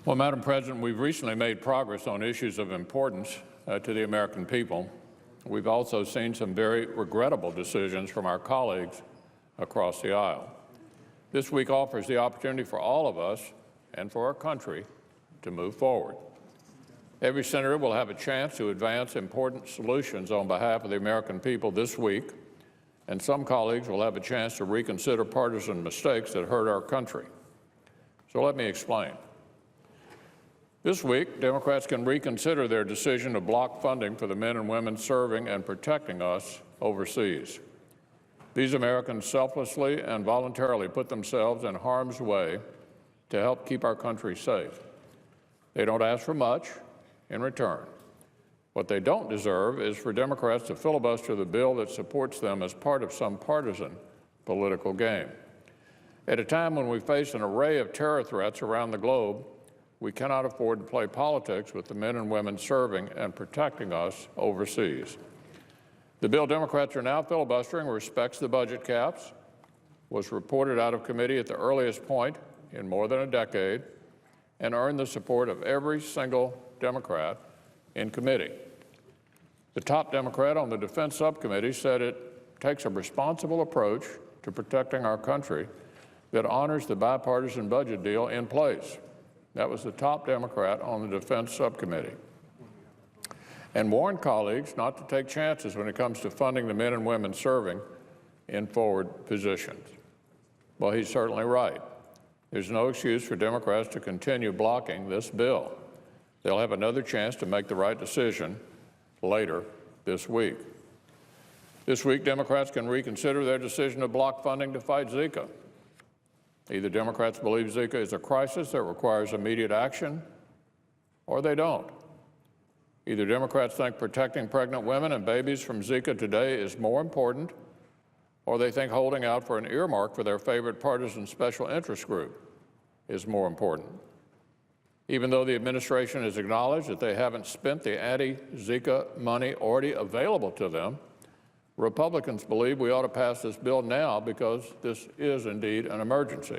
Well, Madam President, we've recently made progress on issues of importance to the American people. We've also seen some very regrettable decisions from our colleagues across the aisle. This week offers the opportunity for all of us and for our country to move forward. Every senator will have a chance to advance important solutions on behalf of the American people this week, and some colleagues will have a chance to reconsider partisan mistakes that hurt our country. So let me explain. This week, Democrats can reconsider their decision to block funding for the men and women serving and protecting us overseas. These Americans selflessly and voluntarily put themselves in harm's way to help keep our country safe. They don't ask for much in return. What they don't deserve is for Democrats to filibuster the bill that supports them as part of some partisan political game. At a time when we face an array of terror threats around the globe, we cannot afford to play politics with the men and women serving and protecting us overseas. The bill Democrats are now filibustering respects the budget caps, was reported out of committee at the earliest point in more than a decade, and earned the support of every single Democrat in committee. The top Democrat on the Defense Subcommittee said it takes a responsible approach to protecting our country that honors the bipartisan budget deal in place. That was the top Democrat on the Defense Subcommittee, and warned colleagues not to take chances when it comes to funding the men and women serving in forward positions. Well, he's certainly right. There's no excuse for Democrats to continue blocking this bill. They'll have another chance to make the right decision later this week. This week, Democrats can reconsider their decision to block funding to fight Zika. Either Democrats believe Zika is a crisis that requires immediate action, or they don't. Either Democrats think protecting pregnant women and babies from Zika today is more important, or they think holding out for an earmark for their favorite partisan special interest group is more important. Even though the administration has acknowledged that they haven't spent the anti-Zika money already available to them, Republicans believe we ought to pass this bill now because this is indeed an emergency.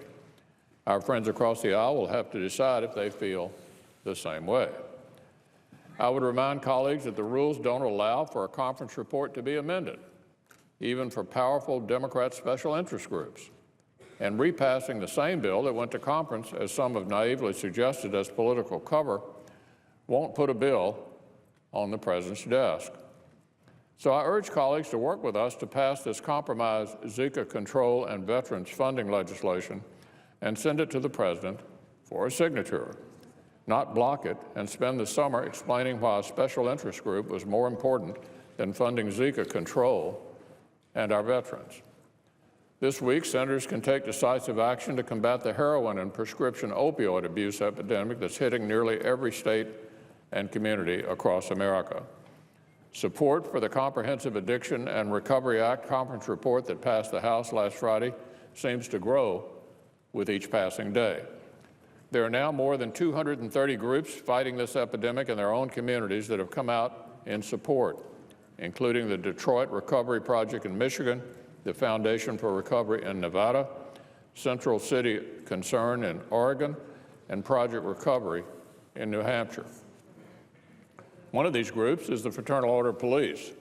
Our friends across the aisle will have to decide if they feel the same way. I would remind colleagues that the rules don't allow for a conference report to be amended, even for powerful Democrat special interest groups. And repassing the same bill that went to conference, as some have naively suggested as political cover, won't put a bill on the president's desk. So I urge colleagues to work with us to pass this compromise Zika control and veterans funding legislation and send it to the president for a signature, not block it and spend the summer explaining why a special interest group was more important than funding Zika control and our veterans. This week, senators can take decisive action to combat the heroin and prescription opioid abuse epidemic that's hitting nearly every state and community across America. Support for the Comprehensive Addiction and Recovery Act conference report that passed the House last Friday seems to grow with each passing day. There are now more than 230 groups fighting this epidemic in their own communities that have come out in support, including the Detroit Recovery Project in Michigan, the Foundation for Recovery in Nevada, Central City Concern in Oregon, and Project Recovery in New Hampshire. One of these groups is the Fraternal Order of Police.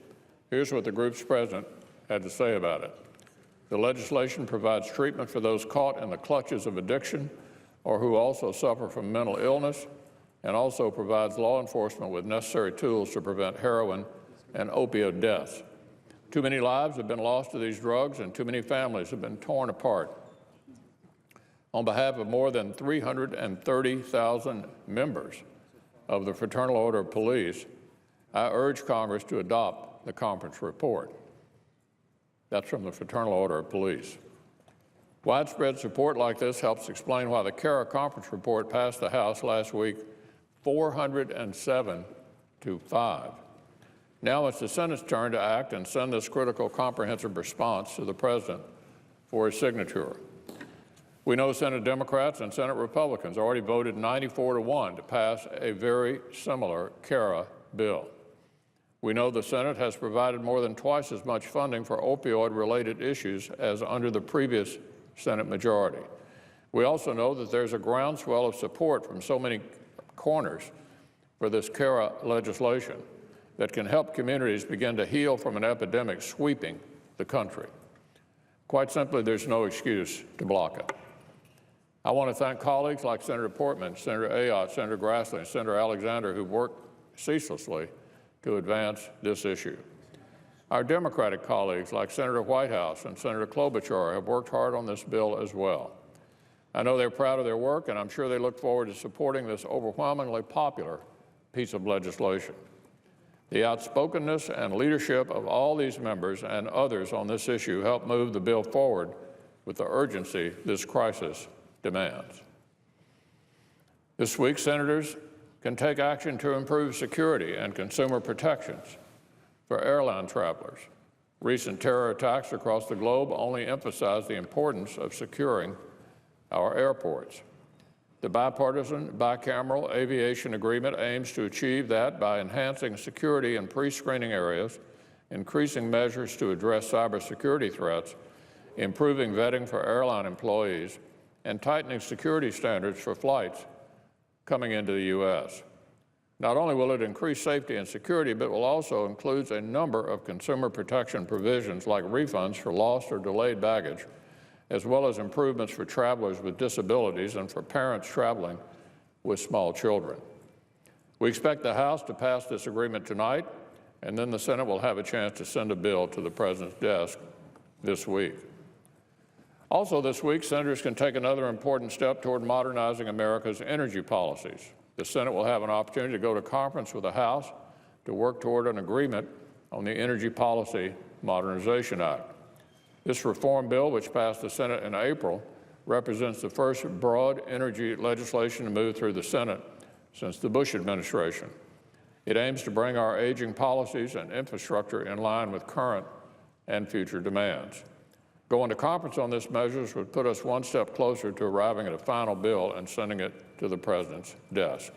Here's what the group's president had to say about it. The legislation provides treatment for those caught in the clutches of addiction or who also suffer from mental illness, and also provides law enforcement with necessary tools to prevent heroin and opioid deaths. Too many lives have been lost to these drugs, and too many families have been torn apart. On behalf of more than 330,000 members of the Fraternal Order of Police, I urge Congress to adopt the conference report. That's from the Fraternal Order of Police. Widespread support like this helps explain why the CARA conference report passed the House last week 407 to 5. Now it's the Senate's turn to act and send this critical comprehensive response to the President for his signature. We know Senate Democrats and Senate Republicans already voted 94-1 to pass a very similar CARA bill. We know the Senate has provided more than twice as much funding for opioid-related issues as under the previous Senate majority. We also know that there's a groundswell of support from so many corners for this CARA legislation that can help communities begin to heal from an epidemic sweeping the country. Quite simply, there's no excuse to block it. I want to thank colleagues like Senator Portman, Senator Ayotte, Senator Grassley, and Senator Alexander who worked ceaselessly to advance this issue. Our Democratic colleagues like Senator Whitehouse and Senator Klobuchar have worked hard on this bill as well. I know they're proud of their work, and I'm sure they look forward to supporting this overwhelmingly popular piece of legislation. The outspokenness and leadership of all these members and others on this issue help move the bill forward with the urgency this crisis demands. This week, senators can take action to improve security and consumer protections for airline travelers. Recent terror attacks across the globe only emphasize the importance of securing our airports. The bipartisan, bicameral aviation agreement aims to achieve that by enhancing security in pre-screening areas, increasing measures to address cybersecurity threats, improving vetting for airline employees, and tightening security standards for flights coming into the U.S. Not only will it increase safety and security, but will also include a number of consumer protection provisions like refunds for lost or delayed baggage, as well as improvements for travelers with disabilities and for parents traveling with small children. We expect the House to pass this agreement tonight, and then the Senate will have a chance to send a bill to the President's desk this week. Also this week, senators can take another important step toward modernizing America's energy policies. The Senate will have an opportunity to go to conference with the House to work toward an agreement on the Energy Policy Modernization Act. This reform bill, which passed the Senate in April, represents the first broad energy legislation to move through the Senate since the Bush administration. It aims to bring our aging policies and infrastructure in line with current and future demands. Going to conference on this measures would put us one step closer to arriving at a final bill and sending it to the President's desk.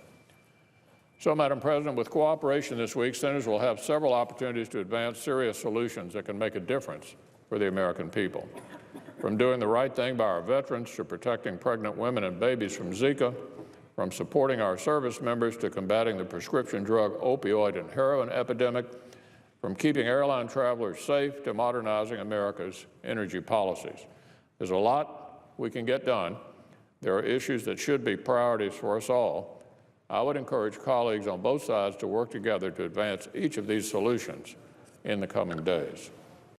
So, Madam President, with cooperation this week, senators will have several opportunities to advance serious solutions that can make a difference for the American people. From doing the right thing by our veterans to protecting pregnant women and babies from Zika, from supporting our service members to combating the prescription drug opioid and heroin epidemic, from keeping airline travelers safe to modernizing America's energy policies. There's a lot we can get done. There are issues that should be priorities for us all. I would encourage colleagues on both sides to work together to advance each of these solutions in the coming days.